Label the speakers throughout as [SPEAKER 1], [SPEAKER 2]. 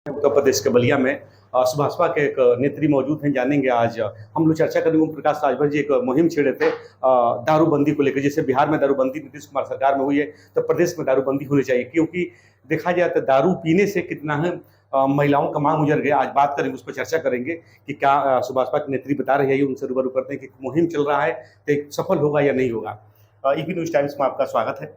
[SPEAKER 1] उत्तर प्रदेश के बलिया में सुभाषपा के एक नेत्री मौजूद हैं। जानेंगे आज हम लोग चर्चा करेंगे। ओम प्रकाश राजभर जी एक मुहिम छेड़े थे दारूबंदी को लेकर। जैसे बिहार में दारूबंदी नीतीश कुमार सरकार में हुई है, तो प्रदेश में दारूबंदी होनी चाहिए, क्योंकि देखा जाए तो दारू पीने से कितना है महिलाओं का मांग उजड़ गया। आज बात करेंगे, उस पर चर्चा करेंगे कि क्या सुभाषपा की नेत्री बता रही है, उनसे रूबरू करते हैं कि मुहिम चल रहा है तो सफल होगा या नहीं होगा। ईपी न्यूज टाइम्स में आपका स्वागत है।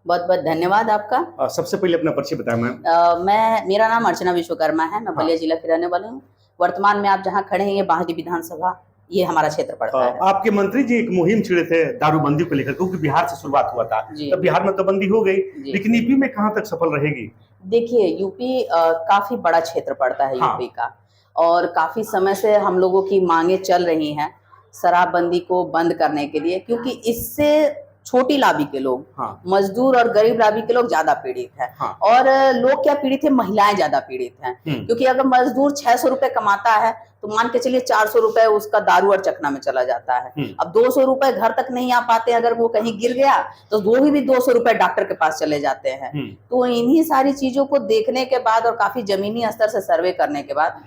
[SPEAKER 2] बहुत बहुत धन्यवाद आपका।
[SPEAKER 1] सबसे पहले अपना परिचय बताएं मैम।
[SPEAKER 2] मेरा नाम अर्चना विश्वकर्मा है। मैं बलिया जिला की रहने वाली हूँ। वर्तमान में आप जहाँ खड़े हैं, ये बाहरी विधानसभा, ये हमारा क्षेत्र पड़ता है।
[SPEAKER 1] आपके मंत्री जी एक मुहिम छिड़े थे दारूबंदी को लेकर, क्योंकि बिहार से शुरुआत हुआ था, तब बिहार में तो बंदी हो गई, लेकिन यूपी में कहाँ तक सफल रहेगी?
[SPEAKER 2] देखिए, यूपी काफी बड़ा क्षेत्र पड़ता है यूपी का, और काफी समय से हम लोगों की मांगे चल रही हैं शराबबंदी को बंद करने के लिए, क्योंकि इससे छोटी लाभी के लोग, मजदूर और गरीब लाभी के लोग ज्यादा पीड़ित हैं। और लोग क्या पीड़ित है, महिलाएं ज्यादा पीड़ित हैं। क्योंकि अगर मजदूर 600 रुपए कमाता है तो मान के चलिए 400 रुपए उसका दारू और चखना में चला जाता है। अब 200 रुपए घर तक नहीं आ पाते, अगर वो कहीं गिर गया तो वो भी 200 रुपए डॉक्टर के पास चले जाते हैं। तो इन्हीं सारी चीजों को देखने के बाद और काफी जमीनी स्तर से सर्वे करने के बाद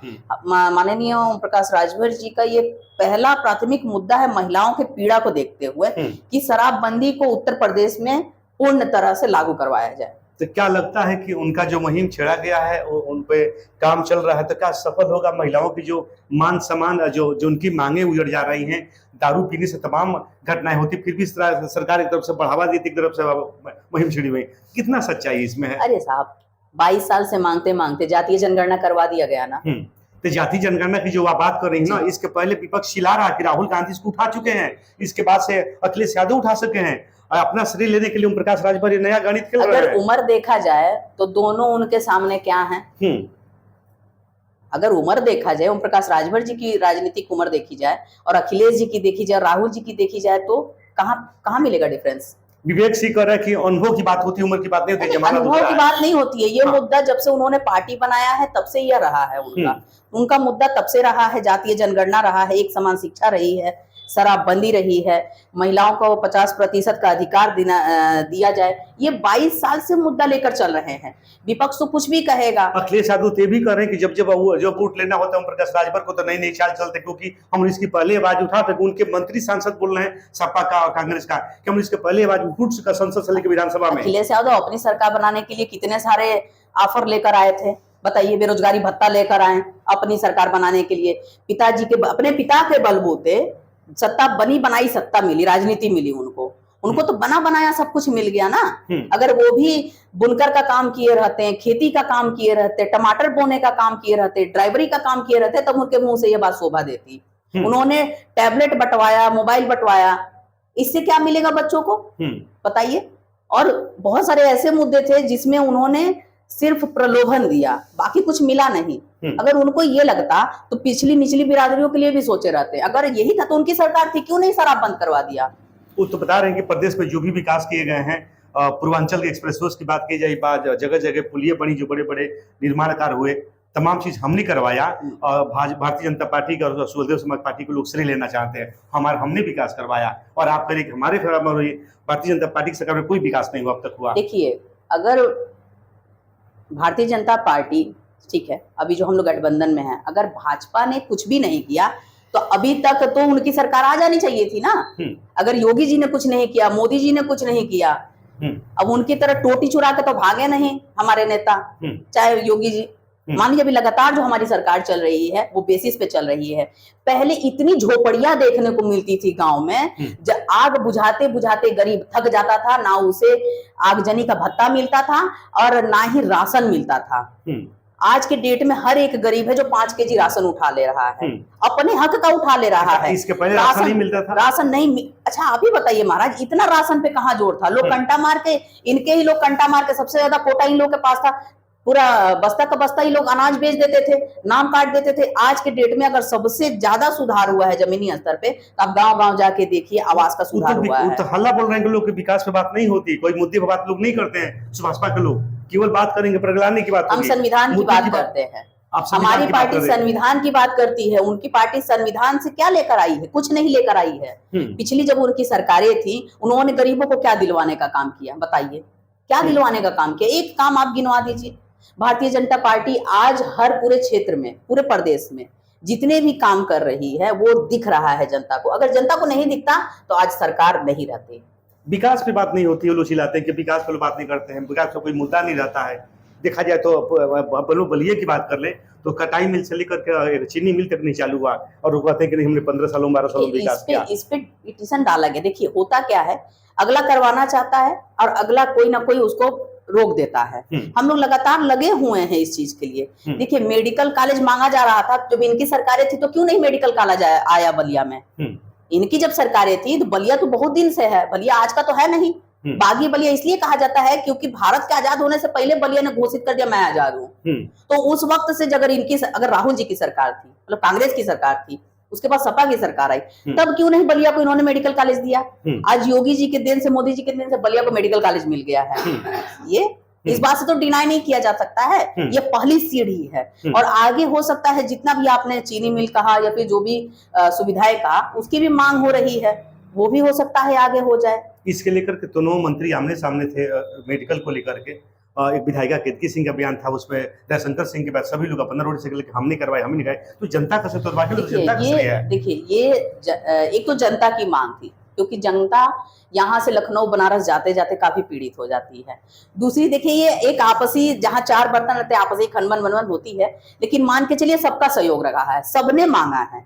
[SPEAKER 2] माननीय ओम प्रकाश राजभर जी का ये पहला प्राथमिक मुद्दा है, महिलाओं के पीड़ा को देखते हुए, कि शराबबंदी को उत्तर प्रदेश में पूर्ण तरह से लागू करवाया जाए।
[SPEAKER 1] तो क्या लगता है कि उनका जो मुहिम छेड़ा गया है वो उन पे काम चल रहा है, तो क्या सफल होगा? महिलाओं की जो मान सम्मान, जो उनकी मांगे उजड़ जा रही हैं, दारू पीने से तमाम घटनाएं होती, फिर भी सरकार की तरफ से बढ़ावा देती, एक तरफ से मुहिम छिड़ी हुई, कितना सच्चाई इसमें है?
[SPEAKER 2] अरे साहब, 22 साल से मांगते मांगते जातीय जनगणना करवा दिया गया ना।
[SPEAKER 1] तो जातीय जनगणना की जो आप बात कर रही है ना, इसके पहले विपक्ष चिल्ला रहा कि राहुल गांधी इसको उठा चुके हैं, इसके बाद से अखिलेश यादव उठा सके हैं, अपना श्रेय लेने के लिए ओम प्रकाश राजभर नया गणित खेल रहे हैं।
[SPEAKER 2] अगर उम्र देखा जाए तो दोनों उनके सामने क्या है? अगर उम्र देखा जाए, ओम प्रकाश राजभर जी की राजनीतिक उम्र देखी जाए और अखिलेश जी की देखी जाए, राहुल जी की देखी जाए, तो कहाँ मिलेगा डिफरेंस?
[SPEAKER 1] विवेक सिंह कह रहा है कि अनुभव की बात होती है, उम्र की बात नहीं होती।
[SPEAKER 2] अनुभव की बात नहीं होती है। ये मुद्दा जब से उन्होंने पार्टी बनाया है तब से यह रहा है उनका मुद्दा तब से रहा है। जातीय जनगणना रहा है, एक समान शिक्षा रही है, शराबबंदी रही है, महिलाओं को 50% का अधिकार दिया जाए। ये 22 साल से मुद्दा लेकर चल रहे हैं। विपक्ष तो कुछ भी कहेगा।
[SPEAKER 1] अखिलेश यादव ये भी कह रहे हैं कि जब वोट लेना होता है ओम प्रकाश राजभर को, तो नई चाल चलते, क्योंकि हम इसकी पहले आवाज उठाते। उनके मंत्री सांसद बोल रहे हैं सपा का और कांग्रेस का कि हम इसके पहले आवाज उठ चुका संसद से लेकर विधानसभा में।
[SPEAKER 2] अखिलेश यादव अपनी सरकार बनाने के लिए कितने सारे ऑफर लेकर आए थे, बताइए। बेरोजगारी भत्ता लेकर आए अपनी सरकार बनाने के लिए। अपने पिता के बलबूते सत्ता बनाई सत्ता मिली, राजनीति मिली उनको तो बना बनाया सब कुछ मिल गया ना। अगर वो भी बुनकर का काम किए रहते हैं, खेती का काम किए रहते, टमाटर बोने का काम किए रहते, ड्राइवरी का काम किए रहते, तब उनके मुंह से ये बात शोभा देती। उन्होंने टैबलेट बंटवाया, मोबाइल बंटवाया, इससे क्या मिलेगा बच्चों को, बताइए। और बहुत सारे ऐसे मुद्दे थे जिसमें उन्होंने सिर्फ प्रलोभन दिया, बाकी कुछ मिला नहीं। अगर उनको ये लगता तो पिछली निचली बिरादरियों के लिए भी सोचे रहते। अगर यही था तो उनकी सरकार थी, क्यों नहीं शराब बंद करवा दिया?
[SPEAKER 1] वो तो बता रहे हैं कि प्रदेश में जो भी विकास किए गए हैं, पूर्वांचल के एक्सप्रेसवे की बात की जाए, जगह जगह पुलिया बनी, जो बड़े बड़े निर्माण कार्य हुए, तमाम चीज हमने करवाया। भारतीय जनता पार्टी का और सुखदेव समाज पार्टी को लोग श्रेय लेना चाहते हैं, हमने विकास करवाया। और आप कह रहे कि हमारे भारतीय जनता पार्टी की सरकार में कोई विकास नहीं हुआ अब तक हुआ।
[SPEAKER 2] देखिए, अगर भारतीय जनता पार्टी, ठीक है, अभी जो हम लोग गठबंधन में हैं, अगर भाजपा ने कुछ भी नहीं किया तो अभी तक तो उनकी सरकार आ जानी चाहिए थी ना। अगर योगी जी ने कुछ नहीं किया, मोदी जी ने कुछ नहीं किया, अब उनकी तरह टोटी चुरा के तो भागे नहीं हमारे नेता, चाहे योगी जी। मान लीजिए अभी लगातार जो हमारी सरकार चल रही है वो बेसिस पे चल रही है। पहले इतनी झोपड़ियां देखने को मिलती थी गांव में, जब आग बुझाते बुझाते गरीब थक जाता था, ना उसे आगजनी का भत्ता मिलता था और ना ही राशन मिलता था। आज के डेट में हर एक गरीब है जो 5 केजी राशन उठा ले रहा है, अपने हक का उठा ले रहा है।
[SPEAKER 1] इसके पहले राशन नहीं मिलता था।
[SPEAKER 2] राशन नहीं। अच्छा, आप ही बताइए महाराज, इतना राशन पे कहाँ जोर था? लोग कंटा मार के, इनके ही लोग कंटा मार के, सबसे ज्यादा कोटा इन लोग के पास था, पूरा बस्ता का बस्ता ही लोग अनाज बेच देते थे, नाम काट देते थे। आज के डेट में अगर सबसे ज्यादा सुधार हुआ है जमीनी स्तर पे, तो आप गांव-गांव जाके देखिए, आवास का सुधार हुआ है।
[SPEAKER 1] तो हल्ला बोल रहे हैं लोग कि विकास पे बात नहीं होती, कोई मुद्दे पे बात लोग नहीं करते हैं। सुभाषपा के लोग केवल बात करेंगे प्रगलाने की बात।
[SPEAKER 2] हम संविधान की बात करते हैं। हमारी पार्टी संविधान की बात करती है, उनकी पार्टी संविधान से क्या लेकर आई है? कुछ नहीं लेकर आई है। पिछली जब उनकी सरकारें थी, उन्होंने गरीबों को क्या दिलवाने का काम किया, बताइए? क्या दिलवाने का काम किया? एक काम आप गिनवा दीजिए। भारतीय जनता पार्टी आज हर पूरे क्षेत्र में, पूरे प्रदेश में जितने भी काम कर रही है वो दिख रहा है जनता को। अगर जनता को नहीं दिखता तो आज सरकार नहीं रहती।
[SPEAKER 1] विकास पे बात नहीं होती है, लोग चिल्लाते हैं कि विकास पे बात नहीं करते हैं, विकास का कोई मुद्दा नहीं रहता है। देखा जाए तो बलिया की बात कर ले तो कटाई मिल से लेकर के चीनी मिल तक नहीं चालू हुआ, और वो कहते हैं कि नहीं हमने 15 सालों 12 सालों में विकास किया।
[SPEAKER 2] इस पे पिटीशन डाला गया। देखिए होता क्या है, अगला करवाना चाहता है और अगला कोई ना कोई उसको रोक देता है। हम लोग लगातार लगे हुए हैं इस चीज के लिए। देखिए मेडिकल कॉलेज मांगा जा रहा था, जब इनकी सरकारें थी तो क्यों नहीं मेडिकल कॉलेज आया बलिया में? इनकी जब सरकारें थी तो बलिया तो बहुत दिन से है, बलिया आज का तो है नहीं। बागी बलिया इसलिए कहा जाता है क्योंकि भारत के आजाद होने से पहले बलिया ने घोषित कर दिया मैं आजाद हूँ। तो उस वक्त से अगर राहुल जी की सरकार थी, मतलब कांग्रेस की सरकार थी, उसके बाद सपा की सरकार आई, तब क्यों नहीं बलिया को इन्होंने मेडिकल कॉलेज दिया? आज योगी जी के देन से, मोदी जी के देन से बलिया को मेडिकल कॉलेज मिल गया है। ये इस बात से तो डिनाई नहीं किया जा सकता है। ये पहली सीढ़ी है और आगे हो सकता है जितना भी आपने चीनी मिल कहा या फिर जो भी सुविधाएं कहा उसकी भी मांग हो रही है, वो भी हो सकता है आगे हो जाए।
[SPEAKER 1] इसके लेकर के दोनों मंत्री आमने सामने थे मेडिकल को लेकर के। एक विधायिका केतकी सिंह का बयान था, उसमें दयाशंकर सिंह के बाद सभी लोग अपना रोड से लेकर हम नहीं करवाए, हम नहीं गए। तो जनता का से तो जनता का
[SPEAKER 2] देखिए ये एक तो जनता की मांग थी क्योंकि जनता यहाँ से लखनऊ बनारस जाते जाते काफी पीड़ित हो जाती है। दूसरी देखिए ये एक आपसी, जहाँ चार बर्तन रहते हैं आपसी खनमन मनमन होती है, लेकिन मान के चलिए सबका सहयोग रहा है, सबने मांगा है,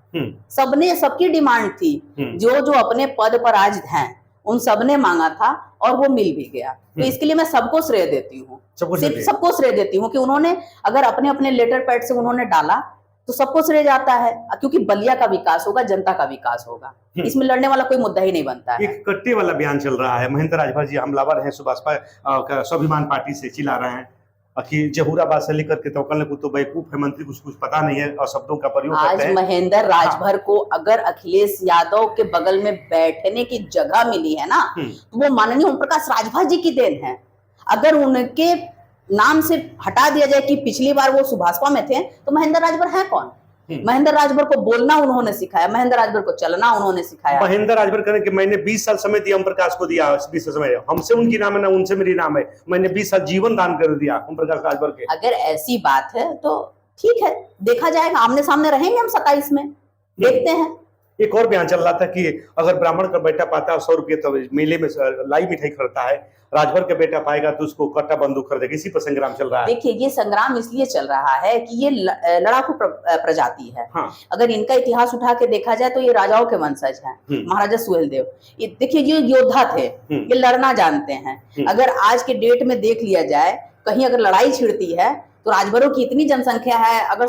[SPEAKER 2] सबने, सबकी डिमांड थी। जो अपने पद पर आज हैं उन सबने मांगा था और वो मिल भी गया। तो इसके लिए मैं सबको श्रेय देती हूँ, सिर्फ सबको श्रेय देती हूँ कि उन्होंने अगर अपने अपने लेटर पैड से उन्होंने डाला तो सबको श्रेय जाता है, क्योंकि बलिया का विकास होगा, जनता का विकास होगा। इसमें लड़ने वाला कोई मुद्दा ही नहीं बनता है।
[SPEAKER 1] एक कट्टे वाला बयान चल रहा है, महेंद्र राजभर जी हमलावर हैं, सुभाषपा स्वाभिमान पार्टी से चिल्ला रहे हैं कि जहूराबाद से लेकर के तोकल को तो बेवकूफ है मंत्री, कुछ पता नहीं है और शब्दों का प्रयोग करते हैं।
[SPEAKER 2] आज महेंद्र राजभर को अगर अखिलेश यादव के बगल में बैठने की जगह मिली है ना, तो वो माननीय ओम प्रकाश राजभर जी की देन है। अगर उनके नाम से हटा दिया जाए कि पिछली बार वो सुभाषपा में थे, तो महेंद्र राजभर है कौन? महेंद्र राजभर को बोलना उन्होंने सिखाया, महेंद्र राजभर को चलना उन्होंने सिखाया।
[SPEAKER 1] महेंद्र राजभर कहें कि मैंने 20 साल समय दिया ओम प्रकाश को, दिया 20 साल समय, हमसे उनकी नाम है ना उनसे मेरी नाम है, मैंने 20 साल जीवन दान कर दिया ओम प्रकाश राजभर के।
[SPEAKER 2] अगर ऐसी बात है तो ठीक है, देखा जाएगा, आमने सामने रहेंगे हम 27 में, देखते हैं।
[SPEAKER 1] एक और बयान चल रहा था कि अगर ब्राह्मण का बेटा पाता है 100 रुपये तो मेले में लाई मिठाई खरीदता है, राजभर का बेटा पाएगा तो उसको कट्टा बंदूक खरीदेगा। इसी पर संग्राम चल रहा है। देखिए
[SPEAKER 2] ये संग्राम इसलिए चल रहा है कि ये लड़ाकू प्रजाति है। अगर इनका इतिहास उठा के देखा जाए तो ये राजाओं के वंशज हैं, महाराजा सुहेलदेव। देखिए ये योद्धा थे, ये लड़ना जानते हैं। अगर आज के डेट में देख लिया जाए, कहीं अगर लड़ाई छिड़ती है तो राजभरों की इतनी जनसंख्या है, अगर